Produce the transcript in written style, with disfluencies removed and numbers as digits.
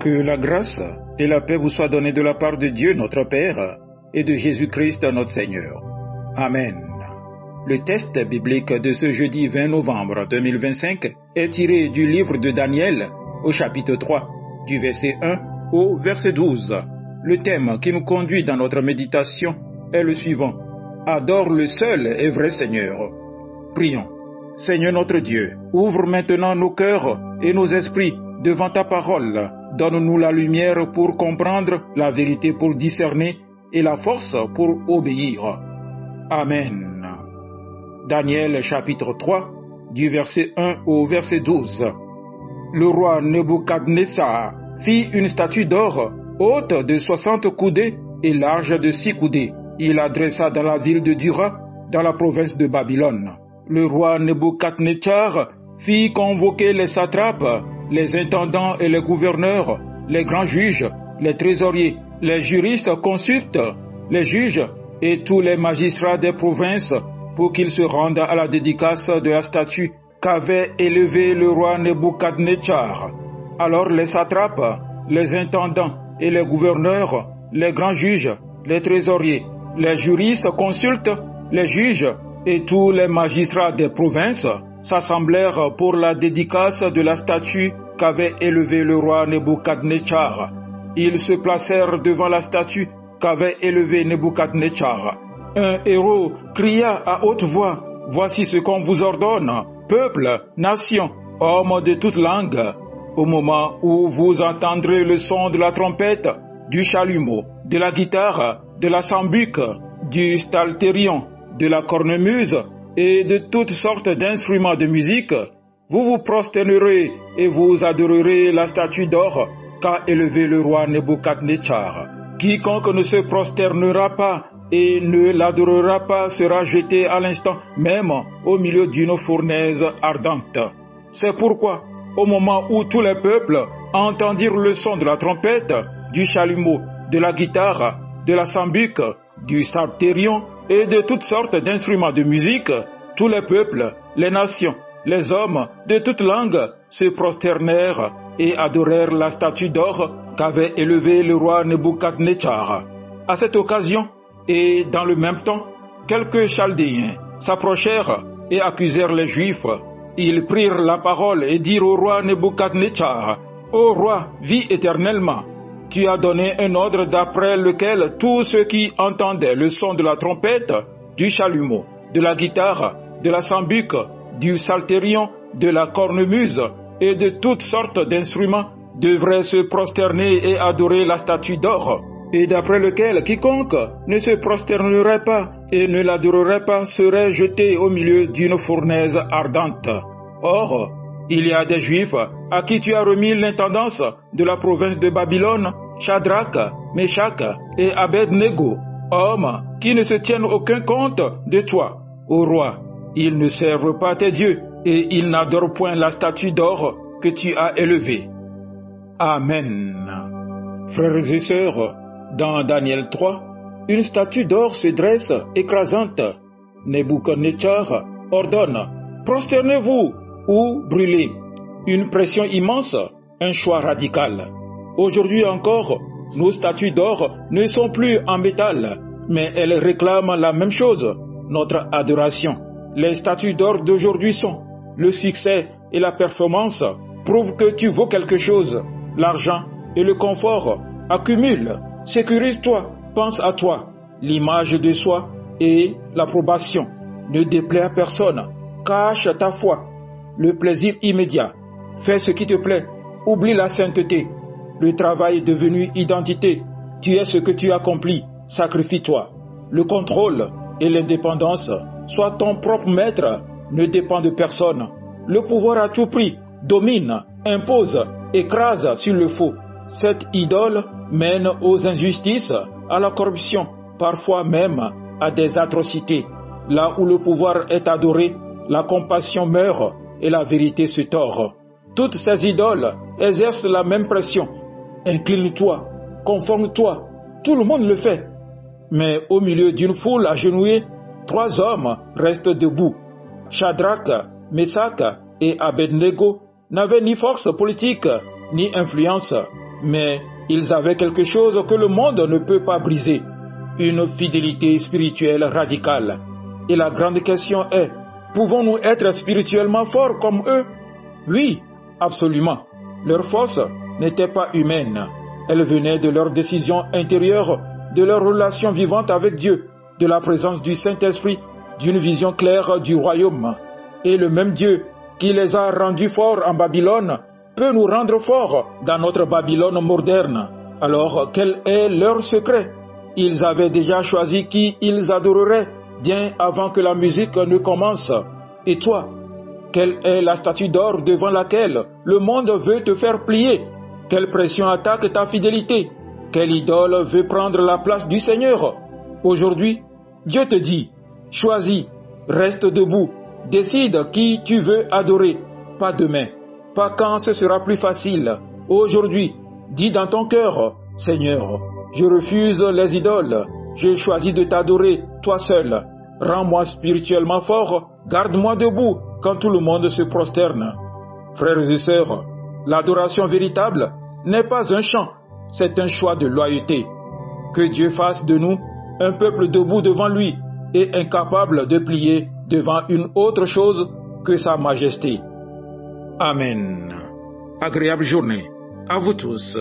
Que la grâce et la paix vous soient données de la part de Dieu notre Père et de Jésus-Christ notre Seigneur. Amen. Le texte biblique de ce jeudi 20 novembre 2025 est tiré du livre de Daniel au chapitre 3, du verset 1 au verset 12. Le thème qui nous conduit dans notre méditation est le suivant. Adore le seul et vrai Seigneur. Prions. Seigneur notre Dieu, ouvre maintenant nos cœurs et nos esprits devant ta parole. Donne-nous la lumière pour comprendre, la vérité pour discerner et la force pour obéir. Amen. Daniel chapitre 3, du verset 1 au verset 12. Le roi Nebuchadnezzar fit une statue d'or haute de 60 coudées et large de 6 coudées. Il la dressa dans la ville de Dura, dans la province de Babylone. Le roi Nebuchadnezzar fit convoquer les satrapes, les intendants et les gouverneurs, les grands juges, les trésoriers, les juristes consultes, les juges et tous les magistrats des provinces pour qu'ils se rendent à la dédicace de la statue qu'avait élevée le roi Nebuchadnezzar. Alors les satrapes, les intendants et les gouverneurs, les grands juges, les trésoriers, les juristes consultes, les juges et tous les magistrats des provinces s'assemblèrent pour la dédicace de la statue qu'avait élevée le roi Nebuchadnezzar. Ils se placèrent devant la statue qu'avait élevée Nebuchadnezzar. Un héros cria à haute voix, « Voici ce qu'on vous ordonne, peuple, nation, hommes de toute langue. Au moment où vous entendrez le son de la trompette, du chalumeau, de la guitare, de la sambuc, du psalterion, de la cornemuse et de toutes sortes d'instruments de musique, vous vous prosternerez et vous adorerez la statue d'or qu'a élevée le roi Nebuchadnezzar. Quiconque ne se prosternera pas et ne l'adorera pas sera jeté à l'instant même au milieu d'une fournaise ardente. C'est pourquoi, au moment où tous les peuples entendirent le son de la trompette, du chalumeau, de la guitare, de la sambuc, du psalterion et de toutes sortes d'instruments de musique, tous les peuples, les nations, les hommes de toutes langues se prosternèrent et adorèrent la statue d'or qu'avait élevée le roi Nebuchadnezzar. À cette occasion, et dans le même temps, quelques Chaldéens s'approchèrent et accusèrent les Juifs. Ils prirent la parole et dirent au roi Nebuchadnezzar, « Ô roi, vis éternellement. Tu as donné un ordre d'après lequel tous ceux qui entendaient le son de la trompette, du chalumeau, de la guitare, de la sambuc, du psalterion, de la cornemuse et de toutes sortes d'instruments devraient se prosterner et adorer la statue d'or, et d'après lequel quiconque ne se prosternerait pas et ne l'adorerait pas serait jeté au milieu d'une fournaise ardente. Or, il y a des Juifs à qui tu as remis l'intendance de la province de Babylone, Shadrach, Meshach et Abednego, hommes qui ne se tiennent aucun compte de toi, ô roi. Ils ne servent pas tes dieux et ils n'adorent point la statue d'or que tu as élevée. Amen. Frères et sœurs, dans Daniel 3, une statue d'or se dresse écrasante. Nebuchadnezzar ordonne « Prosternez-vous » ou « brûlez ». Une pression immense, un choix radical. Aujourd'hui encore, nos statues d'or ne sont plus en métal, mais elles réclament la même chose, notre adoration. Les statues d'or d'aujourd'hui sont le succès et la performance prouvent que tu vaux quelque chose. L'argent et le confort accumulent. Sécurise-toi, pense à toi, l'image de soi et l'approbation. Ne déplaît à personne, cache ta foi, le plaisir immédiat. Fais ce qui te plaît, oublie la sainteté. Le travail est devenu identité. Tu es ce que tu accomplis, sacrifie-toi. Le contrôle et l'indépendance, sois ton propre maître, ne dépend de personne. Le pouvoir à tout prix domine, impose, écrase sur le faux. Cette idole mène aux injustices, à la corruption, parfois même à des atrocités. Là où le pouvoir est adoré, la compassion meurt et la vérité se tord. Toutes ces idoles exercent la même pression. Incline-toi, conforme-toi, tout le monde le fait. Mais au milieu d'une foule agenouillée, 3 hommes restent debout. Shadrach, Meshach et Abednego n'avaient ni force politique, ni influence. Mais ils avaient quelque chose que le monde ne peut pas briser, une fidélité spirituelle radicale. Et la grande question est, pouvons-nous être spirituellement forts comme eux? Oui, absolument. Leur force n'était pas humaine. Elle venait de leur décision intérieure, de leur relation vivante avec Dieu, de la présence du Saint-Esprit, d'une vision claire du royaume. Et le même Dieu qui les a rendus forts en Babylone peut nous rendre forts dans notre Babylone moderne. Alors, quel est leur secret? Ils avaient déjà choisi qui ils adoreraient bien avant que la musique ne commence. Et toi, quelle est la statue d'or devant laquelle le monde veut te faire plier? Quelle pression attaque ta fidélité? Quelle idole veut prendre la place du Seigneur? Aujourd'hui, Dieu te dit, choisis, reste debout, décide qui tu veux adorer, pas demain, pas quand ce sera plus facile. Aujourd'hui, dis dans ton cœur, Seigneur, je refuse les idoles, j'ai choisi de t'adorer, toi seul. Rends-moi spirituellement fort, garde-moi debout quand tout le monde se prosterne. Frères et sœurs, l'adoration véritable n'est pas un chant, c'est un choix de loyauté. Que Dieu fasse de nous un peuple debout devant lui et incapable de plier devant une autre chose que sa majesté. Amen. Agréable journée à vous tous.